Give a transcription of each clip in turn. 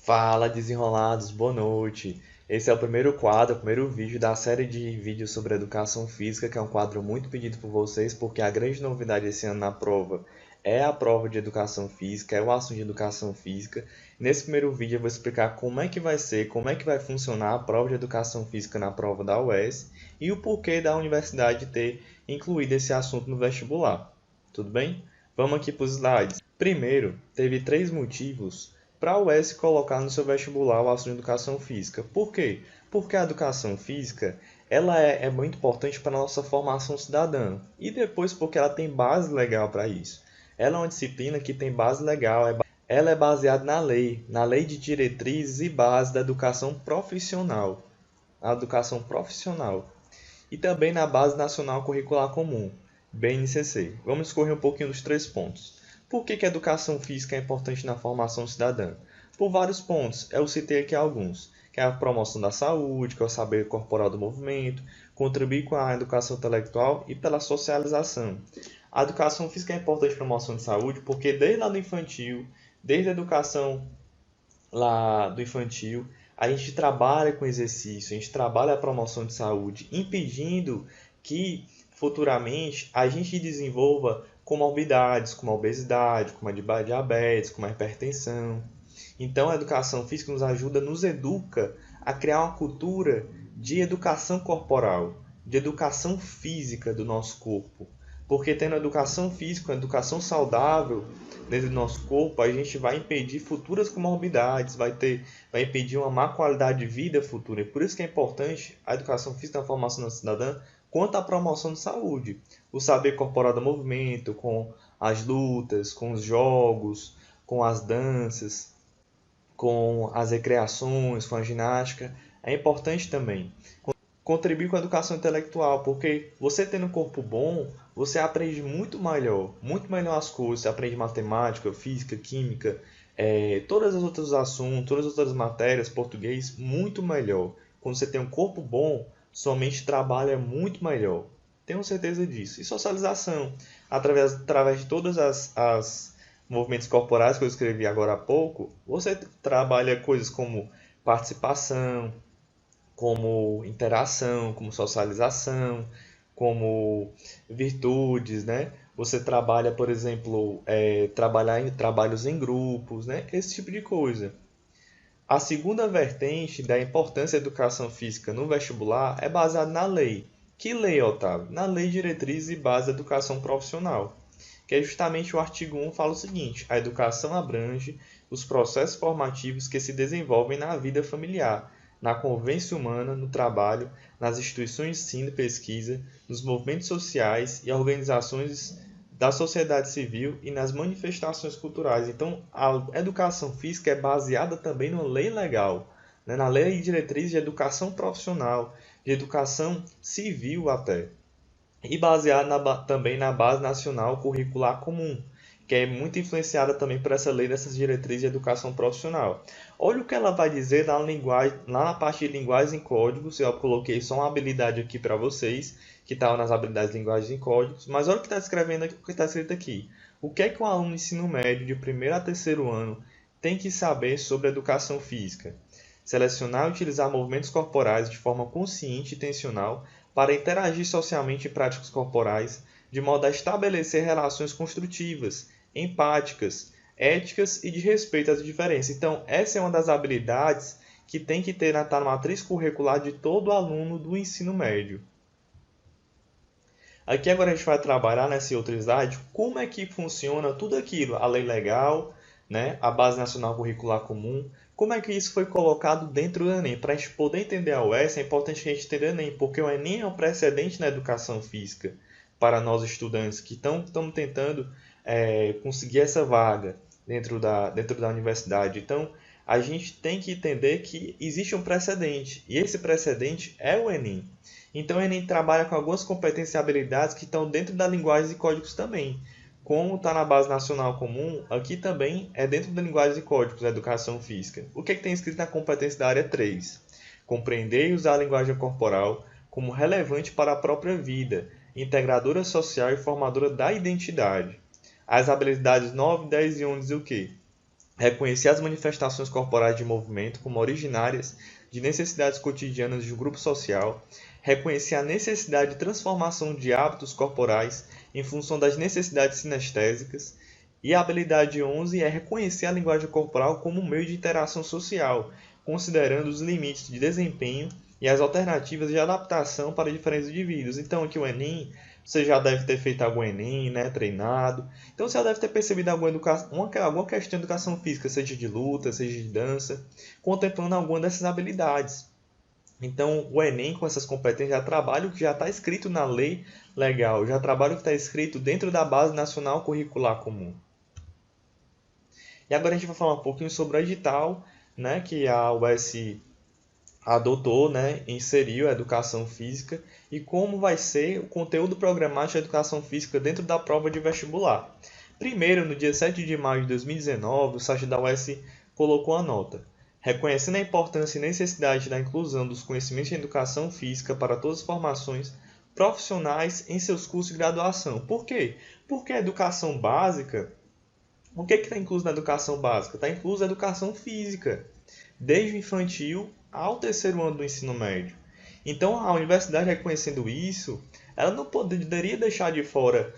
Fala, desenrolados, boa noite. Esse é o primeiro quadro, o primeiro vídeo da série de vídeos sobre educação física, que é um quadro muito pedido por vocês, porque a grande novidade esse ano na prova é a prova de educação física, é o assunto de educação física. Nesse primeiro vídeo eu vou explicar como é que vai ser, como é que vai funcionar a prova de educação física na prova da UES e o porquê da universidade ter incluído esse assunto no vestibular. Tudo bem? Vamos aqui para os slides. Primeiro, teve três motivos para a UES colocar no seu vestibular o assunto de educação física. Por quê? Porque a educação física ela é muito importante para a nossa formação cidadã. E depois porque ela tem base legal para isso. Ela é uma disciplina que tem base legal. Ela é baseada na lei de diretrizes e bases da educação profissional. A educação profissional. E também na Base Nacional Curricular Comum, BNCC. Vamos discorrer um pouquinho dos três pontos. Por que a educação física é importante na formação cidadã? Por vários pontos, eu citei aqui alguns, que é a promoção da saúde, que é o saber corporal do movimento, contribuir com a educação intelectual e pela socialização. A educação física é importante para a promoção de saúde porque desde lá do infantil, desde a educação lá do infantil, a gente trabalha com exercício, a gente trabalha a promoção de saúde, impedindo que futuramente a gente desenvolva comorbidades, como a obesidade, como a diabetes, como a hipertensão. Então, a educação física nos ajuda, nos educa a criar uma cultura de educação corporal, de educação física do nosso corpo. Porque tendo educação física, uma educação saudável dentro do nosso corpo, a gente vai impedir futuras comorbidades, vai impedir uma má qualidade de vida futura. E por isso que é importante a educação física na formação da cidadã, quanto à promoção de saúde. O saber corporal do movimento, com as lutas, com os jogos, com as danças, com as recreações, com a ginástica, é importante também. Contribuir com a educação intelectual, porque você tendo um corpo bom, você aprende muito melhor as coisas, você aprende matemática, física, química, todas as outros assuntos, todas as outras matérias, português, muito melhor. Quando você tem um corpo bom, sua mente trabalha muito melhor. Tenho certeza disso. E socialização, através de todas as movimentos corporais que eu escrevi agora há pouco, você trabalha coisas como participação, como interação, como socialização, como virtudes, né? Você trabalha, por exemplo, trabalhar em trabalhos em grupos, né? Esse tipo de coisa. A segunda vertente da importância da educação física no vestibular é baseada na lei. Que lei, Otávio? Na Lei de Diretrizes e Bases da Educação Profissional, que é justamente o artigo 1 fala o seguinte: a educação abrange os processos formativos que se desenvolvem na vida familiar, na convivência humana, no trabalho, nas instituições de ensino e pesquisa, nos movimentos sociais e organizações da sociedade civil e nas manifestações culturais. Então, a educação física é baseada também numa lei legal, né? Na lei de diretriz de educação profissional, de educação civil até, e baseada também na Base Nacional Curricular Comum, que é muito influenciada também por essa lei dessas diretrizes de educação profissional. Olha o que ela vai dizer na linguagem, lá na parte de linguagens em códigos. Eu coloquei só uma habilidade aqui para vocês, que está nas habilidades de linguagens em códigos, mas olha o que está escrevendo aqui, o que está escrito aqui. O que é que um aluno de ensino médio de primeiro a terceiro ano tem que saber sobre educação física? Selecionar e utilizar movimentos corporais de forma consciente e intencional para interagir socialmente em práticas corporais, de modo a estabelecer relações construtivas, empáticas, éticas e de respeito às diferenças. Então, essa é uma das habilidades que tem que ter na matriz curricular de todo aluno do ensino médio. Aqui agora a gente vai trabalhar nesse outro slide como é que funciona tudo aquilo, a lei legal, né, a Base Nacional Curricular Comum, como é que isso foi colocado dentro do Enem. Para a gente poder entender a UES, é importante que a gente entenda o Enem, porque o Enem é um precedente na educação física para nós estudantes que estamos tentando conseguir essa vaga dentro da universidade. Então, a gente tem que entender que existe um precedente, e esse precedente é o Enem. Então, o Enem trabalha com algumas competências e habilidades que estão dentro da linguagem e códigos também. Como está na Base Nacional Comum, aqui também é dentro da linguagem e códigos da educação física. O que, é que tem escrito na competência da área 3? Compreender e usar a linguagem corporal como relevante para a própria vida, integradora social e formadora da identidade. As habilidades 9, 10 e 11 o quê? reconhecer as manifestações corporais de movimento como originárias de necessidades cotidianas de um grupo social, reconhecer a necessidade de transformação de hábitos corporais em função das necessidades sinestésicas, e a habilidade 11 é reconhecer a linguagem corporal como um meio de interação social, considerando os limites de desempenho e as alternativas de adaptação para diferentes indivíduos. Então, aqui o Enem, você já deve ter feito algum Enem, né, treinado. Então, você já deve ter percebido alguma questão de educação física, seja de luta, seja de dança, contemplando alguma dessas habilidades. Então, o Enem, com essas competências, já trabalha o que já está escrito na lei legal, já trabalha o que está escrito dentro da Base Nacional Curricular Comum. E agora a gente vai falar um pouquinho sobre o edital, né, que a UES adotou, né, inseriu a educação física e como vai ser o conteúdo programático da educação física dentro da prova de vestibular. Primeiro, no dia 7 de maio de 2019, o site da UES colocou a nota. Reconhecendo a importância e necessidade da inclusão dos conhecimentos em educação física para todas as formações profissionais em seus cursos de graduação. Por quê? Porque a educação básica, o que está incluso na educação básica? Está incluso a educação física, desde o infantil ao terceiro ano do ensino médio. Então, a universidade reconhecendo isso, ela não poderia deixar de fora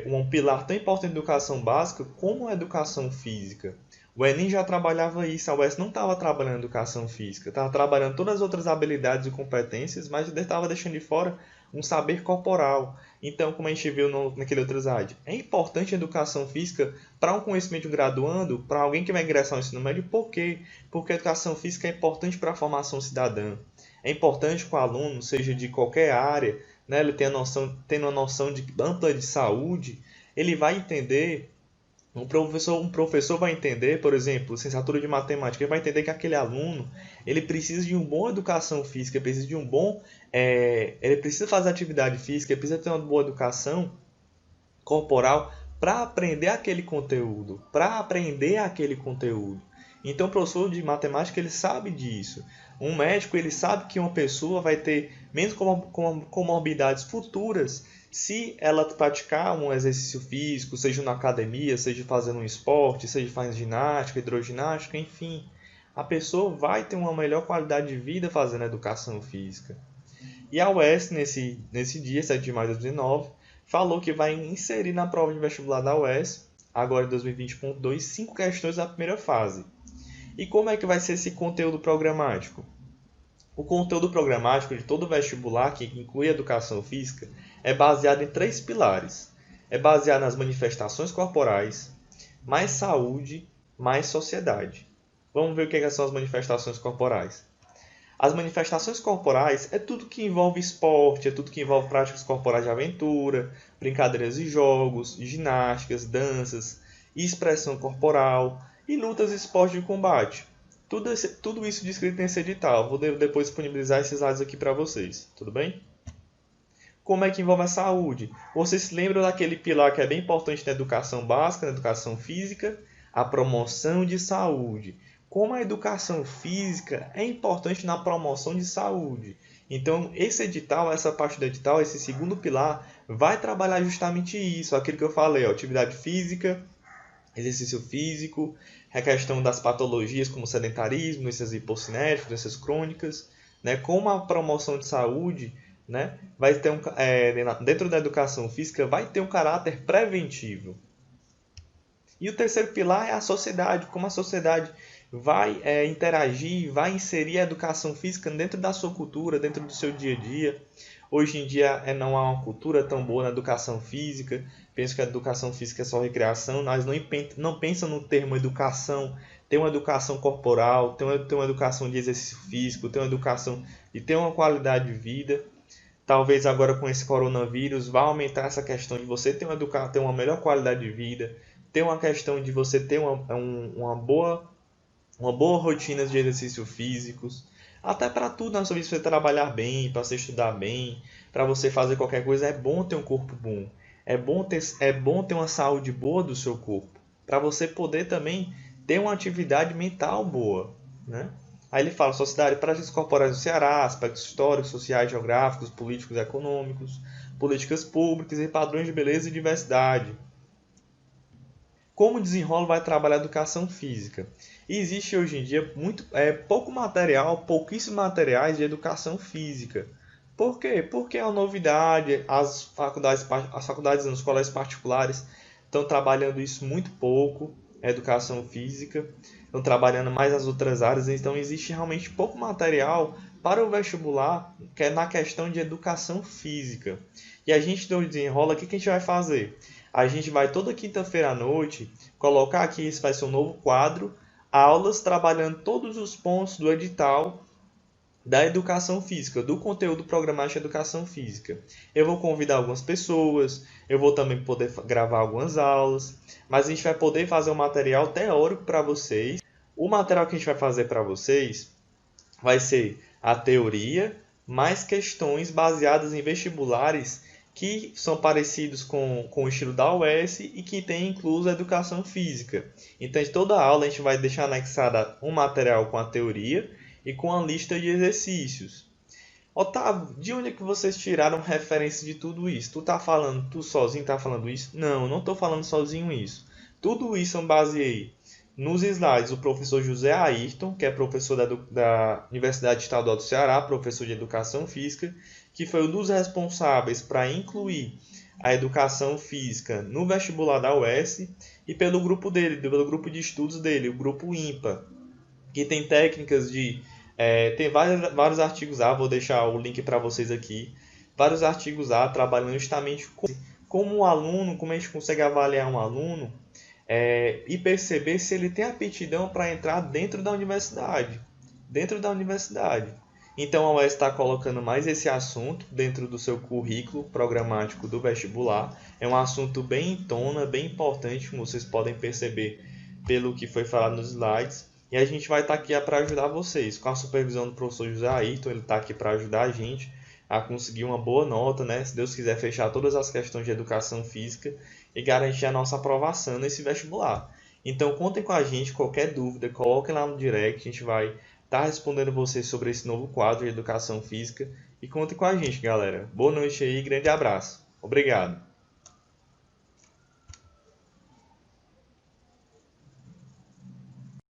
um pilar tão importante da educação básica como a educação física. O Enem já trabalhava isso, a UES não estava trabalhando educação física, estava trabalhando todas as outras habilidades e competências, mas estava deixando de fora um saber corporal. Então, como a gente viu naquele outro slide, é importante a educação física para um conhecimento graduando, para alguém que vai ingressar no ensino médio. Por quê? Porque a educação física é importante para a formação cidadã. É importante que o aluno, seja de qualquer área, né, ele tendo uma noção ampla de saúde, ele vai entender. Um professor vai entender, por exemplo, licenciatura de matemática, ele vai entender que aquele aluno ele precisa de uma boa educação física, ele precisa fazer atividade física, ele precisa ter uma boa educação corporal para aprender aquele conteúdo, Então, o professor de matemática ele sabe disso. Um médico ele sabe que uma pessoa vai ter menos comorbidades futuras se ela praticar um exercício físico, seja na academia, seja fazendo um esporte, seja fazendo ginástica, hidroginástica, enfim. A pessoa vai ter uma melhor qualidade de vida fazendo educação física. E a UES, nesse dia, 7 de maio de 2019, falou que vai inserir na prova de vestibular da UES, agora em 2020.2, 5 questões da primeira fase. E como é que vai ser esse conteúdo programático? O conteúdo programático de todo vestibular, que inclui educação física, é baseado em 3 pilares. É baseado nas manifestações corporais, mais saúde, mais sociedade. Vamos ver o que são as manifestações corporais. As manifestações corporais é tudo que envolve esporte, é tudo que envolve práticas corporais de aventura, brincadeiras e jogos, ginásticas, danças, expressão corporal e lutas e esportes de combate. Tudo isso descrito nesse edital. Vou depois disponibilizar esses dados aqui para vocês. Tudo bem? Como é que envolve a saúde? Vocês se lembram daquele pilar que é bem importante na educação básica, na educação física? A promoção de saúde. Como a educação física é importante na promoção de saúde. Então, esse edital, essa parte do edital, esse segundo pilar, vai trabalhar justamente isso, aquilo que eu falei, ó, atividade física, exercício físico, a questão das patologias como sedentarismo, doenças hipocinéticas, doenças crônicas, né? Como a promoção de saúde, né? Vai ter dentro da educação física vai ter um caráter preventivo. E o terceiro pilar é a sociedade, como a sociedade vai interagir, vai inserir a educação física dentro da sua cultura, dentro do seu dia a dia. Hoje em dia não há uma cultura tão boa na educação física. Penso que a educação física é só recreação. Nós não pensam no termo educação. Tem uma educação corporal, tem uma educação de exercício físico, tem uma educação de ter uma qualidade de vida. Talvez agora com esse coronavírus vá aumentar essa questão de você ter uma melhor qualidade de vida, ter uma questão de você ter uma boa rotina de exercícios físicos, até para tudo na sua vida, para você trabalhar bem, para você estudar bem, para você fazer qualquer coisa, é bom ter um corpo bom, é bom ter uma saúde boa do seu corpo, para você poder também ter uma atividade mental boa, né? Aí ele fala sociedade, práticas corporais do Ceará, aspectos históricos, sociais, geográficos, políticos e econômicos, políticas públicas e padrões de beleza e diversidade. Como desenrola vai trabalhar educação física? Existe hoje em dia pouco material, pouquíssimos materiais de educação física. Por quê? Porque é uma novidade, as faculdades nos colégios particulares estão trabalhando isso muito pouco, a educação física, estão trabalhando mais as outras áreas, então existe realmente pouco material para o vestibular, que é na questão de educação física. E a gente do desenrola, o que a gente vai fazer? A gente vai toda quinta-feira à noite colocar aqui, esse vai ser um novo quadro, aulas trabalhando todos os pontos do edital da educação física, do conteúdo programático de educação física. Eu vou convidar algumas pessoas, eu vou também poder gravar algumas aulas, mas a gente vai poder fazer um material teórico para vocês. O material que a gente vai fazer para vocês vai ser a teoria, mais questões baseadas em vestibulares que são parecidos com o estilo da UES e que tem incluso a educação física. Então, em toda a aula, a gente vai deixar anexada um material com a teoria e com a lista de exercícios. Otávio, de onde é que vocês tiraram referência de tudo isso? Tu sozinho tá falando isso? Não, não estou falando sozinho isso. Tudo isso eu baseei nos slides do professor José Ayrton, que é professor da Universidade Estadual do Ceará, professor de Educação Física, que foi um dos responsáveis para incluir a educação física no vestibular da UES, e pelo grupo dele, pelo grupo de estudos dele, o grupo IMPA, que tem técnicas de... tem vários artigos lá, vou deixar o link para vocês aqui, vários artigos lá trabalhando justamente como um aluno, como a gente consegue avaliar um aluno, e perceber se ele tem aptidão para entrar dentro da universidade. Dentro da universidade. Então a UES está colocando mais esse assunto dentro do seu currículo programático do vestibular. É um assunto bem em tona, bem importante, como vocês podem perceber pelo que foi falado nos slides. E a gente vai estar aqui para ajudar vocês, com a supervisão do professor José Ayrton. Ele está aqui para ajudar a gente a conseguir uma boa nota, né? Se Deus quiser, fechar todas as questões de educação física e garantir a nossa aprovação nesse vestibular. Então contem com a gente, qualquer dúvida, coloquem lá no direct, a gente vai estar respondendo vocês sobre esse novo quadro de educação física. E contem com a gente, galera. Boa noite aí, grande abraço. Obrigado.